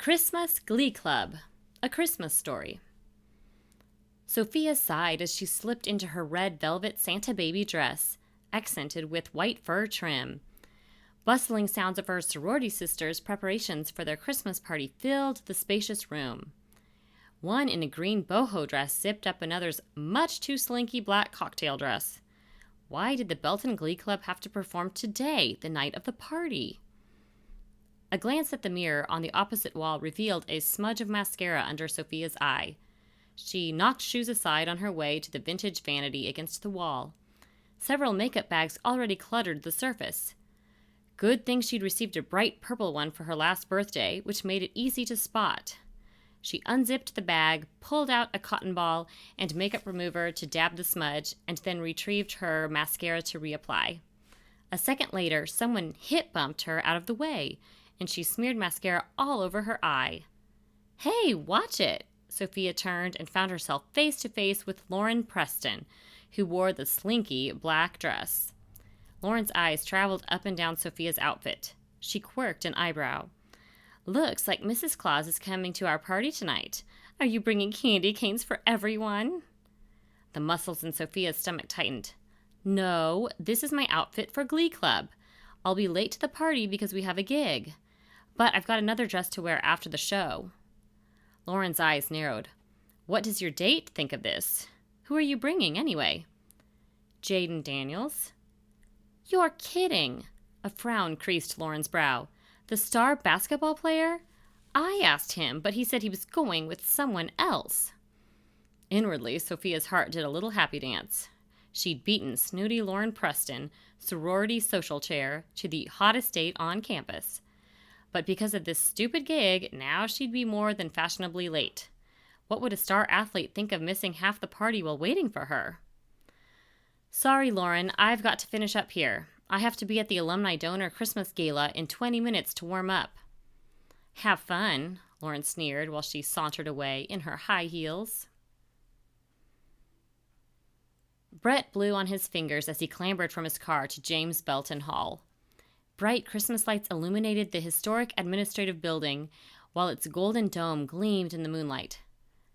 Christmas Glee Club, A Christmas Story. Sophia sighed as she slipped into her red velvet Santa baby dress, accented with white fur trim. Bustling sounds of her sorority sisters' preparations for their Christmas party filled the spacious room. One in a green boho dress zipped up another's much too slinky black cocktail dress. Why did the Belton Glee Club have to perform today, the night of the party? A glance at the mirror on the opposite wall revealed a smudge of mascara under Sophia's eye. She knocked shoes aside on her way to the vintage vanity against the wall. Several makeup bags already cluttered the surface. Good thing she'd received a bright purple one for her last birthday, which made it easy to spot. She unzipped the bag, pulled out a cotton ball and makeup remover to dab the smudge, and then retrieved her mascara to reapply. A second later, someone hip-bumped her out of the way, and she smeared mascara all over her eye. "Hey, watch it!" Sophia turned and found herself face to face with Lauren Preston, who wore the slinky black dress. Lauren's eyes traveled up and down Sophia's outfit. She quirked an eyebrow. "Looks like Mrs. Claus is coming to our party tonight. Are you bringing candy canes for everyone?" The muscles in Sophia's stomach tightened. "No, this is my outfit for Glee Club. I'll be late to the party because we have a gig. But I've got another dress to wear after the show." Lauren's eyes narrowed. "What does your date think of this? Who are you bringing, anyway?" "Jaden Daniels." "You're kidding!" A frown creased Lauren's brow. "The star basketball player? I asked him, but he said he was going with someone else." Inwardly, Sophia's heart did a little happy dance. She'd beaten snooty Lauren Preston, sorority social chair, to the hottest date on campus. But because of this stupid gig, now she'd be more than fashionably late. What would a star athlete think of missing half the party while waiting for her? "Sorry, Lauren, I've got to finish up here. I have to be at the Alumni Donor Christmas Gala in 20 minutes to warm up." "Have fun," Lauren sneered while she sauntered away in her high heels. Brett blew on his fingers as he clambered from his car to James Belton Hall. Bright Christmas lights illuminated the historic administrative building, while its golden dome gleamed in the moonlight.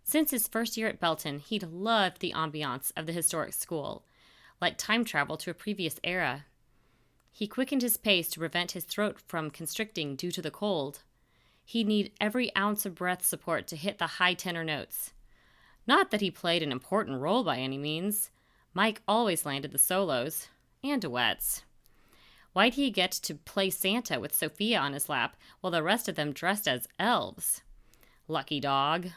Since his first year at Belton, he'd loved the ambiance of the historic school, like time travel to a previous era. He quickened his pace to prevent his throat from constricting due to the cold. He'd need every ounce of breath support to hit the high tenor notes. Not that he played an important role by any means. Mike always landed the solos and duets. Why'd he get to play Santa with Sophia on his lap while the rest of them dressed as elves? Lucky dog.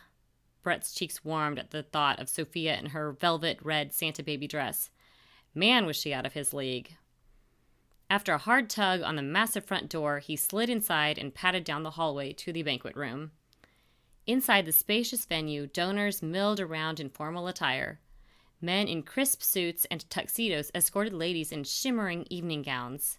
Brett's cheeks warmed at the thought of Sophia in her velvet red Santa baby dress. Man, was she out of his league. After a hard tug on the massive front door, he slid inside and padded down the hallway to the banquet room. Inside the spacious venue, donors milled around in formal attire. Men in crisp suits and tuxedos escorted ladies in shimmering evening gowns.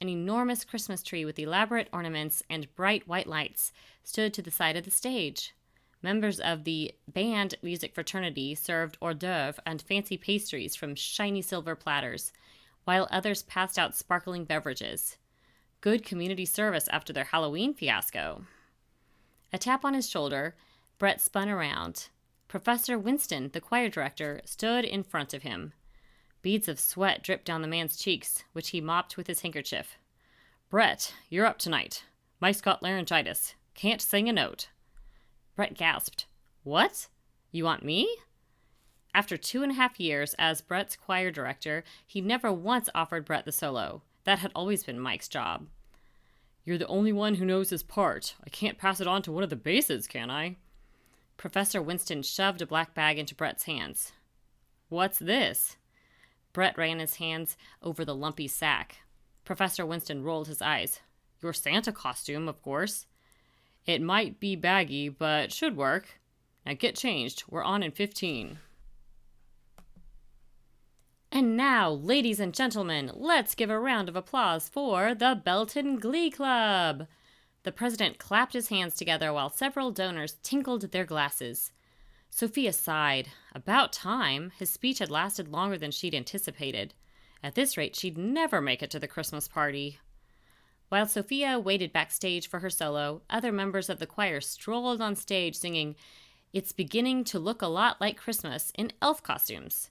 An enormous Christmas tree with elaborate ornaments and bright white lights stood to the side of the stage. Members of the band music fraternity served hors d'oeuvres and fancy pastries from shiny silver platters, while others passed out sparkling beverages. Good community service after their Halloween fiasco. A tap on his shoulder, Brett spun around. Professor Winston, the choir director, stood in front of him. Beads of sweat dripped down the man's cheeks, which he mopped with his handkerchief. "Brett, you're up tonight. Mike's got laryngitis. Can't sing a note." Brett gasped. "What? You want me?" After 2.5 years as Brett's choir director, he never once offered Brett the solo. That had always been Mike's job. "You're the only one who knows his part. I can't pass it on to one of the basses, can I?" Professor Winston shoved a black bag into Brett's hands. "What's this?" Brett ran his hands over the lumpy sack. Professor Winston rolled his eyes. "Your Santa costume, of course. It might be baggy, but should work. Now get changed. We're on in 15. And now, ladies and gentlemen, let's give a round of applause for the Belton Glee Club. The president clapped his hands together while several donors tinkled their glasses. Sophia sighed. About time. His speech had lasted longer than she'd anticipated. At this rate, she'd never make it to the Christmas party. While Sophia waited backstage for her solo, other members of the choir strolled on stage singing, "It's beginning to look a lot like Christmas" in elf costumes.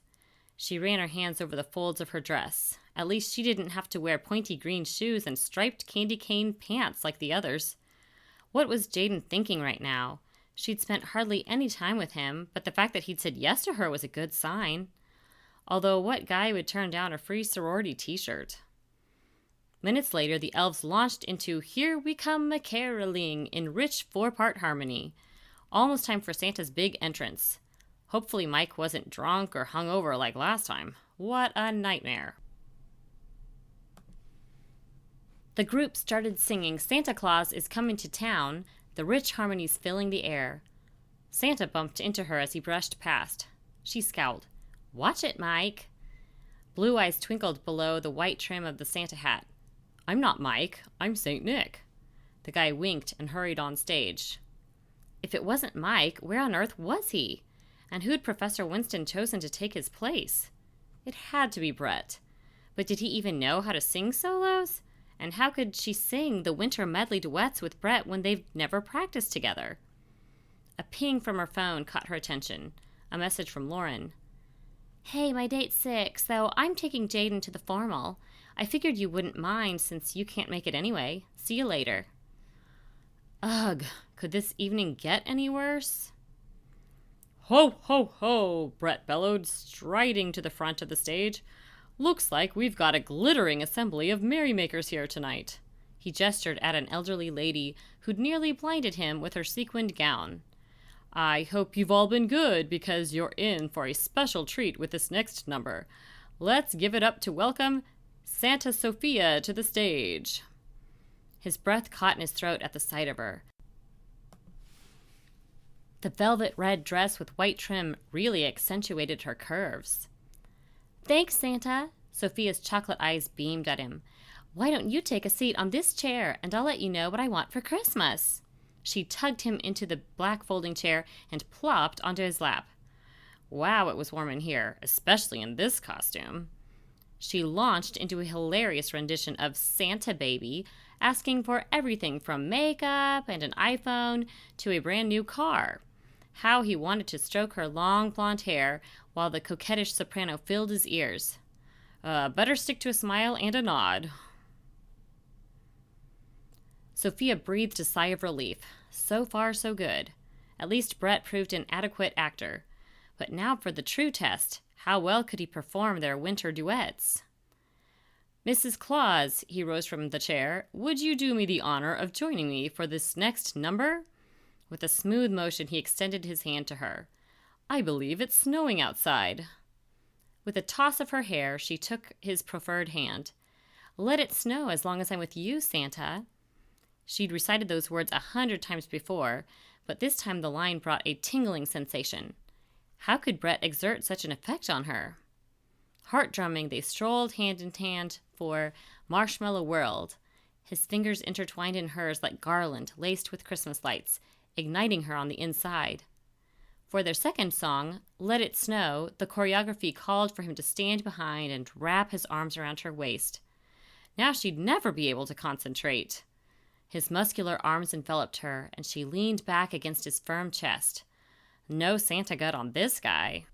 She ran her hands over the folds of her dress. At least she didn't have to wear pointy green shoes and striped candy cane pants like the others. What was Jaden thinking right now? She'd spent hardly any time with him, but the fact that he'd said yes to her was a good sign. Although what guy would turn down a free sorority t-shirt? Minutes later, the elves launched into "Here We Come A-Caroling" in rich 4-part harmony. Almost time for Santa's big entrance. Hopefully Mike wasn't drunk or hungover like last time. What a nightmare. The group started singing "Santa Claus is Coming to Town," the rich harmonies filling the air. Santa bumped into her as he brushed past. She scowled. "Watch it, Mike." Blue eyes twinkled below the white trim of the Santa hat. "I'm not Mike, I'm St. Nick." The guy winked and hurried on stage. If it wasn't Mike, where on earth was he? And who'd Professor Winston chosen to take his place? It had to be Brett. But did he even know how to sing solos? And how could she sing the winter medley duets with Brett when they've never practiced together? A ping from her phone caught her attention. A message from Lauren. "Hey, my date's sick, so I'm taking Jaden to the formal. I figured you wouldn't mind since you can't make it anyway. See you later." Ugh, could this evening get any worse? "Ho, ho, ho," Brett bellowed, striding to the front of the stage. "Looks like we've got a glittering assembly of merrymakers here tonight." He gestured at an elderly lady who'd nearly blinded him with her sequined gown. "I hope you've all been good, because you're in for a special treat with this next number. Let's give it up to welcome Santa Sophia to the stage." His breath caught in his throat at the sight of her. The velvet red dress with white trim really accentuated her curves. "Thanks, Santa." Sophia's chocolate eyes beamed at him. "Why don't you take a seat on this chair, and I'll let you know what I want for Christmas." She tugged him into the black folding chair and plopped onto his lap. Wow, it was warm in here, especially in this costume. She launched into a hilarious rendition of Santa Baby, asking for everything from makeup and an iPhone to a brand new car. How he wanted to stroke her long blonde hair while the coquettish soprano filled his ears. Better stick to a smile and a nod. Sophia breathed a sigh of relief. So far, so good. At least Brett proved an adequate actor. But now for the true test. How well could he perform their winter duets? "Mrs. Claus," he rose from the chair, "would you do me the honor of joining me for this next number?" With a smooth motion, he extended his hand to her. "I believe it's snowing outside." With a toss of her hair, she took his proffered hand. "Let it snow as long as I'm with you, Santa." She'd recited those words 100 times before, but this time the line brought a tingling sensation. How could Brett exert such an effect on her? Heart-drumming, they strolled hand in hand for "Marshmallow World." His fingers intertwined in hers like garland laced with Christmas lights, igniting her on the inside. For their second song, "Let It Snow," the choreography called for him to stand behind and wrap his arms around her waist. Now she'd never be able to concentrate. His muscular arms enveloped her, and she leaned back against his firm chest. No Santa gut on this guy.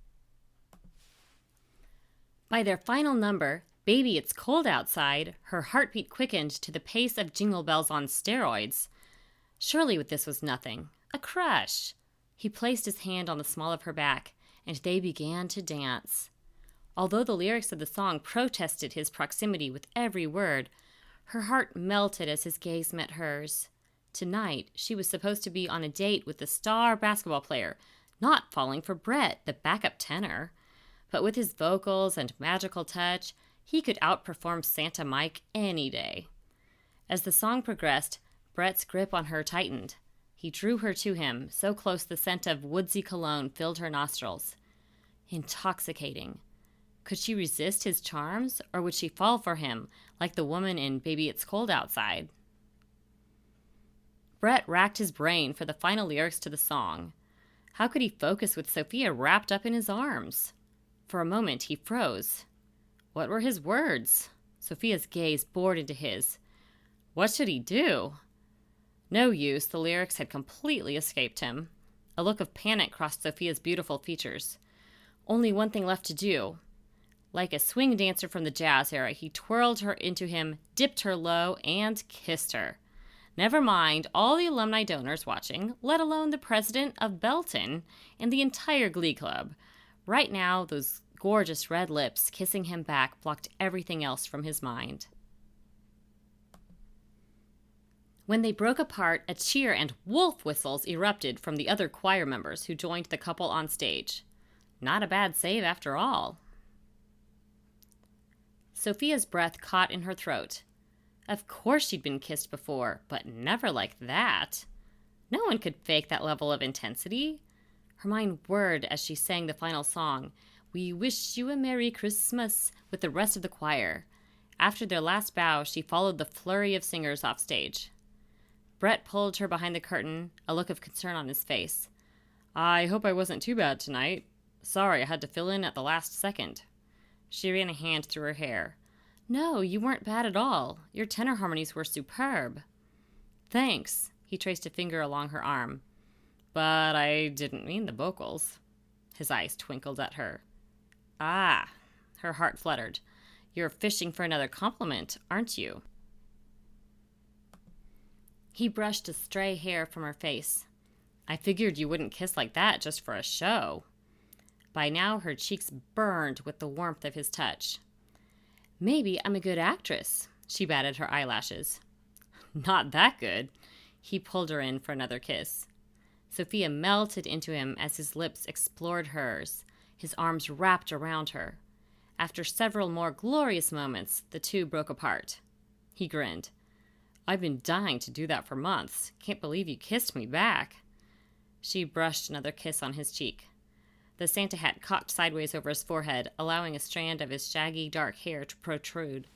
By their final number, "Baby, It's Cold Outside," her heartbeat quickened to the pace of Jingle Bells on steroids. Surely this was nothing. A crush. He placed his hand on the small of her back, and they began to dance. Although the lyrics of the song protested his proximity with every word, her heart melted as his gaze met hers. Tonight, she was supposed to be on a date with the star basketball player, not falling for Brett, the backup tenor. But with his vocals and magical touch, he could outperform Santa Mike any day. As the song progressed, Brett's grip on her tightened. He drew her to him, so close the scent of woodsy cologne filled her nostrils. Intoxicating. Could she resist his charms, or would she fall for him, like the woman in "Baby, It's Cold Outside"? Brett racked his brain for the final lyrics to the song. How could he focus with Sophia wrapped up in his arms? For a moment, he froze. What were his words? Sophia's gaze bored into his. What should he do? No use, the lyrics had completely escaped him. A look of panic crossed Sophia's beautiful features. Only one thing left to do. Like a swing dancer from the jazz era, he twirled her into him, dipped her low, and kissed her. Never mind all the alumni donors watching, let alone the president of Belton and the entire Glee Club. Right now, those gorgeous red lips kissing him back blocked everything else from his mind. When they broke apart, a cheer and wolf whistles erupted from the other choir members who joined the couple on stage. Not a bad save after all. Sophia's breath caught in her throat. Of course she'd been kissed before, but never like that. No one could fake that level of intensity. Her mind whirred as she sang the final song, "We wish you a Merry Christmas," with the rest of the choir. After their last bow, she followed the flurry of singers off stage. Brett pulled her behind the curtain, a look of concern on his face. "I hope I wasn't too bad tonight. Sorry I had to fill in at the last second." She ran a hand through her hair. "No, you weren't bad at all. Your tenor harmonies were superb." "Thanks." He traced a finger along her arm. "But I didn't mean the vocals." His eyes twinkled at her. "Ah." Her heart fluttered. "You're fishing for another compliment, aren't you?" He brushed a stray hair from her face. "I figured you wouldn't kiss like that just for a show." By now her cheeks burned with the warmth of his touch. "Maybe I'm a good actress." She batted her eyelashes. "Not that good." He pulled her in for another kiss. Sophia melted into him as his lips explored hers, his arms wrapped around her. After several more glorious moments, the two broke apart. He grinned. "I've been dying to do that for months. Can't believe you kissed me back." She brushed another kiss on his cheek. The Santa hat cocked sideways over his forehead, allowing a strand of his shaggy dark hair to protrude.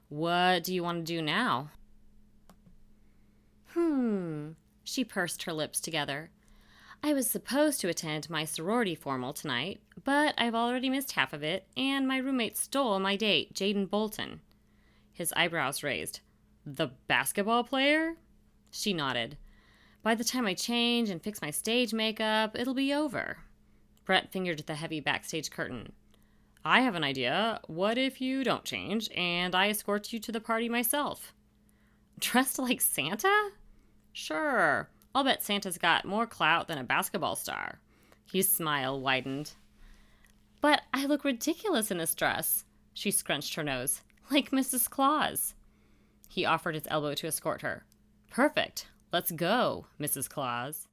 "What do you want to do now?" She pursed her lips together. "I was supposed to attend my sorority formal tonight, but I've already missed half of it, and my roommate stole my date, Jaden Bolton." His eyebrows raised. "The basketball player?" She nodded. "By the time I change and fix my stage makeup, it'll be over." Brett fingered the heavy backstage curtain. "I have an idea. What if you don't change, and I escort you to the party myself?" "Dressed like Santa?" "Sure. I'll bet Santa's got more clout than a basketball star." His smile widened. "But I look ridiculous in this dress." She scrunched her nose. "Like Mrs. Claus." He offered his elbow to escort her. "Perfect. Let's go, Mrs. Claus."